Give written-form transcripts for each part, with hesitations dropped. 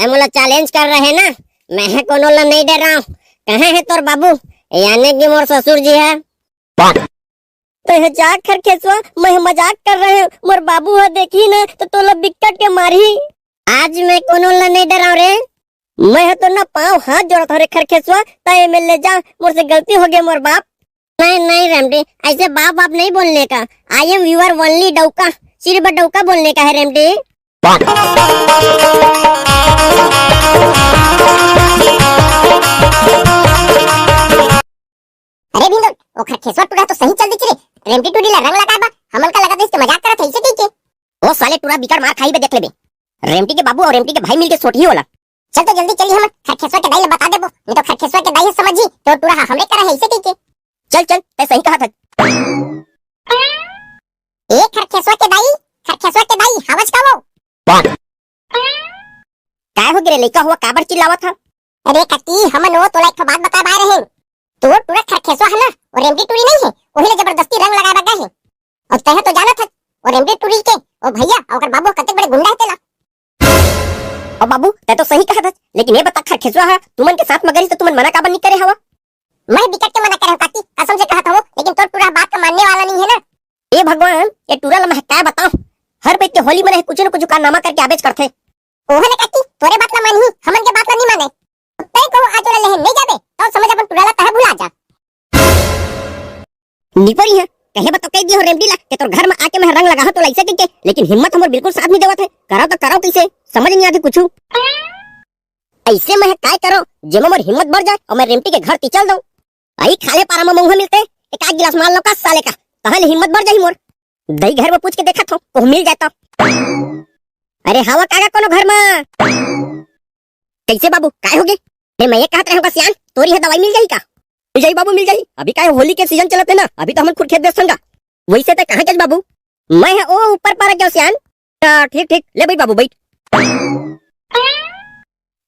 तय मोला चैलेंज कर रहे ना, मैं है कोनो ला नहीं डर रहा हूँ। कहाँ है तोर बाबू? यानी कि मोर ससुर जी है। तो है जाग कर खेसवा, मैं मजाक कर रहे हूँ। मोर बाबू है देखी ना तो तोला बिकट के मारी। आज मैं कोनो ला नहीं डर रहा हूँ रे। मैं है तो ना पाँव हाथ जोड़ा था रे खरखेसवा, तय में ले जा, मोर से गलती हो गई मोर बाप। नहीं नहीं रेमडी, ऐसे बाप बाप नहीं बोलने का। आई एम यूर ओनली डौका, सिर्फ डौका बोलने का है रेमडी। अरे बिंदु, वो खरखेसवा टूरा तो सही चल दिख रे। रेमटी टूरी ला रंग लगा बा, हमन का लगा इसके मजाक करत है इसे ठीक है। ओ साले टूरा बिकट मार खाई बे देख लेबे। रेमटी के बाबू और रेमटी के भाई मिलके सोटी होला। चल तो जल्दी चली, हम खरखेसवा के दाई ला बता देबो, नहीं तो खरखेसवा के दाई समझी तो टूरा हमरे करे है इसे ठीक है। चल चल, तै सही कहा था। ए खरखेसवा के दाई हवज का वो काय हो गिरे लइका हुआ काबर चिल्लावा था? अरे कती हमन वो तोला एक बात बता बाय रहे। तो टूरा खरखेसवा है ना, और रेमटी टूरी नहीं है, ओहिले जबरदस्ती रंग लगाए बगा है। और तह तो जाना था और रेमटी टूरी के और भैया और बाबू कते बड़े गुंडा है तेला। और बाबू तै तो सही कहा था, लेकिन ये बता खरखेसवा है तुमन के साथ मगर तो तुमन मना काबर नहीं करे हवा? मैं बिकट के मना करे काकी, कसम से कहा था वो, लेकिन तो टूरा बात का मानने वाला नहीं है ना। ए भगवान, ये टूरा ला मैं क्या बताऊं? हर बेट के होली में कुछ न कुछ कारनामा करके आबेज करथे। ओहले काकी तोरे बात ला मानही, हमन के बात ला नहीं माने। तय को आज वाला लहन नहीं जाबे तो समझ अपन टूरा ला कहे भुला जा। निपरी है कहे बता कह दियो रेमडी ला कि तोर घर में आके मैं रंग लगा तो ऐसे के, लेकिन हिम्मत हमर बिल्कुल साथ नहीं देवत है। कराओ तो कराओ कैसे, समझ नहीं आती कुछ। ऐसे मैं काय करो जेमा मोर हिम्मत बढ़ जाए और मैं रेमटी के घर चल दऊं। आई खाले पारा में मौहा मिलते एक आध गिलास मार लो का साले का, तहले हिम्मत बढ़ जाही मोर। दई घर में पूछ के देखा था को मिल जाता। अरे हवा कागा कोनो घर में कैसे बाबू काय होगे? मैं ये कहत रहूंगा सियान, तोरी है दवाई मिल जाही का? मिल जाही बाबू मिल जाही। अभी काय होली के सीजन चलत है ना, अभी तो हम खुद खेत बेच संगा। वैसे तो कहां के बाबू मैं है ओ ऊपर पारा क्यों सियान? ठीक ठीक ले भाई बाबू बैठ।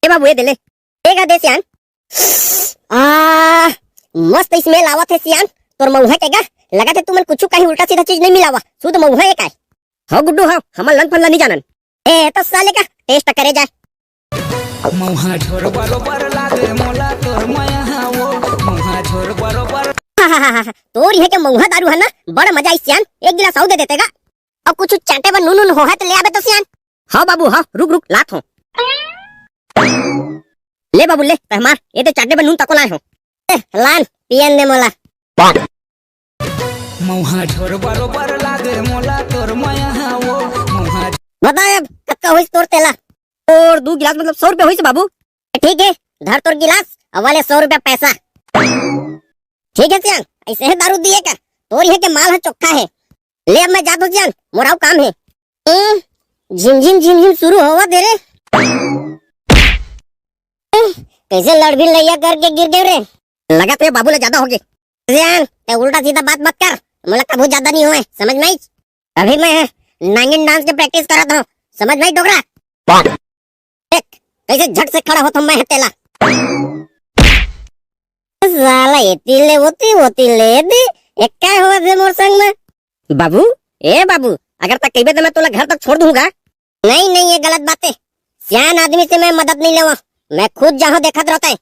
ए बाबू ये दे ले, देगा दे सियान। मस्त स्मेल आवत है सियान, तोर मऊहा केगा लगत है तुमन कुछ कहीं उल्टा सीधा चीज नहीं मिलावा, शुद्ध मऊहा एक है। हो गुड्डू हो, हमन लन फन नहीं जानन। ए तो साले का टेस्ट करे जा। मौहा झोर बरोबर लागे मोला तोर माया वो मौहा झोर बरोबर। तोर है के मऊहा दारू है ना, बड़ा मजा आई सियान, एक गिलास और दे देतेगा। और कुछ चाटे पर नून हो है तो ले आबे तो सियान। हाँ बाबू हाँ, रुक रुक लात हो। ले बाबू ले तहमार, ये तो चाटे पर नून तको लाए हो। लान पियन दे मोला। मौहा झोर बरोबर लागे मोला तोर माया वो मौहा। बता अब कक्का होइस तोर तेला? और 2 गिलास मतलब 100 रुपया होइस बाबू। ठीक है धर तोर गिलास, अवाले 100 रुपया पैसा। ठीक है सियान, ऐसे है दारू दिए का, तोर है के माल है चोखा है। ले अब मैं जाता हूँ सियान, मोराव काम है। झिमझिम झिमझिम शुरू होवा दे रे। कैसे लड़ भी लैया करके गिर गए रे, लगा तो बाबू ले ज्यादा हो गए। सियान ते उल्टा सीधा बात मत कर, मुझे कबू ज्यादा नहीं हुए समझ में? अभी मैं नागिन डांस की प्रैक्टिस कर रहा था, समझ में डोगरा? कैसे झट से खड़ा होता मैं तेला। साला होती ले दी एक क्या हुआ दे मोर संग में? बाबू ए बाबू, अगर तक कहीं तो मैं तोला घर तक छोड़ दूंगा। नहीं नहीं ये गलत बात है, सियान आदमी से मैं मदद नहीं लेवा, मैं खुद जहाँ देखत रहता है।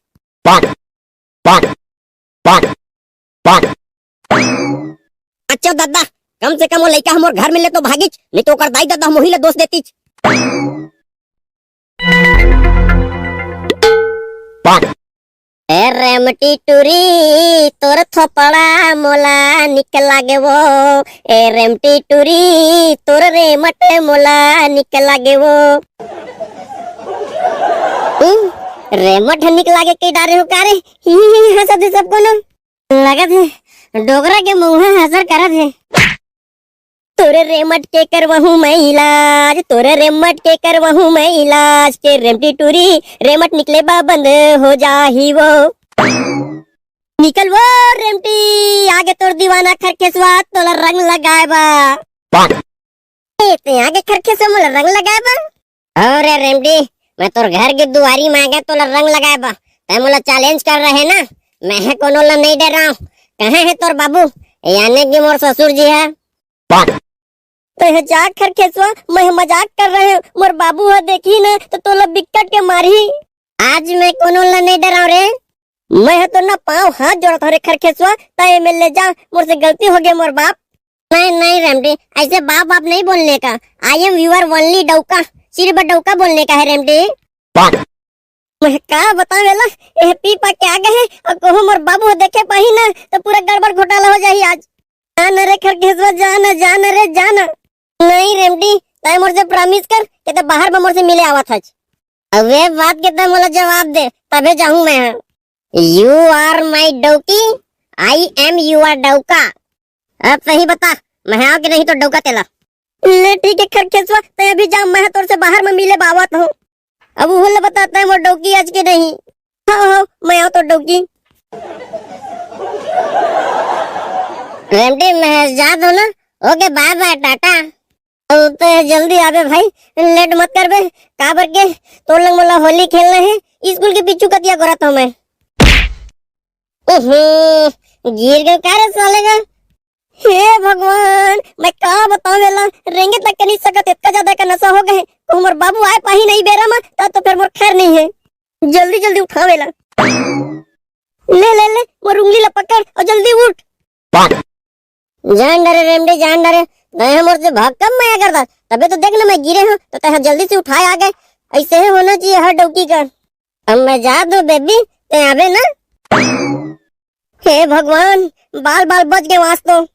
अच्छा दादा, कम से कम वो लड़का हमर घर मिले तो भागीच, नहीं तो कर दाई दादा हम वही दोष देतीच। ए रेमटी टूरी तोर थोपड़ा मोला निकल लागे वो। ए रेमटी टूरी तोर रेमट मोला निकल लागे वो। रेमट निकल लागे के डारे हो कारे हंसा दे सबको ना लगत है डोगरा के मुंह हंसर करत है। तोरे रेमट के करवहू मैं इलाज, तोरे रेमट के करवहू मैं इलाज, के रेमटी टूरी रेमट निकले बा बंद हो जाही वो। निकल वो रेमटी, आगे तोर दीवाना खरखेसवा तोला रंग लगाए बा। ते आगे खरखेसवा मोला रंग लगाए बा। अरे रेमटी, मैं तोर घर की दुआरी में आगे तोला रंग लगाए बा, तै मोला चैलेंज कर रहे ना, मैं है कोनो ला नहीं डर रहा हूँ। कहाँ है तोर बाबू? यानी कि मोर ससुर जी है। तो यह जा खरखेसवा मैं मजाक कर रहे हूँ। मोर बाबू है देखी ना तो तोला बिकट के मारी। आज मैं कोनो ला नहीं डराव रे। मैं तो ना पाँव हाथ जोड़त रे खरखेसवा ताए में ले जा, मोर से गलती हो गई मोर बाप। नहीं नहीं रेमडी, ऐसे बाप बाप नहीं बोलने का। आई एम यूर ओनली डौका, सिर्फ डौका बोलने का है रेमडी। मैं का बतावेला ये पी पा के आ गए और कहो मोर बाबू देखे पाही ना तो पूरा गड़बड़ घोटाला हो जाही आज। जाना रे खरखेसवा, जाना जाना रे जाना। नहीं रेमडी, ताई मोर से प्रॉमिस कर कि तो बाहर में मोर से मिले आवत हज। अबे बात के तो मोला जवाब दे तबे जाऊं मैं। यू आर माई डौकी, आई एम यूर डौका। अब सही बता, मैं आओ कि नहीं तो डौका तेला। ले ठीक है खरखेसवा, तो अभी जा, मैं तोर से बाहर में मिले बावत हूँ। अब वो बताता है वो डौकी आज के नहीं। हाँ मैं आओ तो डौकी। रेमडी मैं जा दो ना। Okay bye bye tata. तो जल्दी आवे भाई, लेट मत कर बे। काबर के तो लंग मोला होली खेलना है, स्कूल के पीछू कतिया करत हूँ मैं। गिर गए क्या रे साले का। हे भगवान, मैं का बताऊं वेला, रेंगे तक के नहीं सकत, इतना ज्यादा का नशा हो गए। मोर बाबू आए पाही नहीं बेरा में तो फिर मोर खैर नहीं है। जल्दी जल्दी उठा वेला। ले ले ले मोर उंगली ला पकड़ और जल्दी उठ। जान डरे रेमडी, जान डरे। नहीं मोर से भाग कम मैं करता, तबे तो देख ना मैं गिरे हूँ तो तह जल्दी से उठाए आ गए। ऐसे ही होना चाहिए हर डौकी का। अब मैं जा दो बेबी, ते आवे ना। हे भगवान, बाल बाल बच गए वास्तव।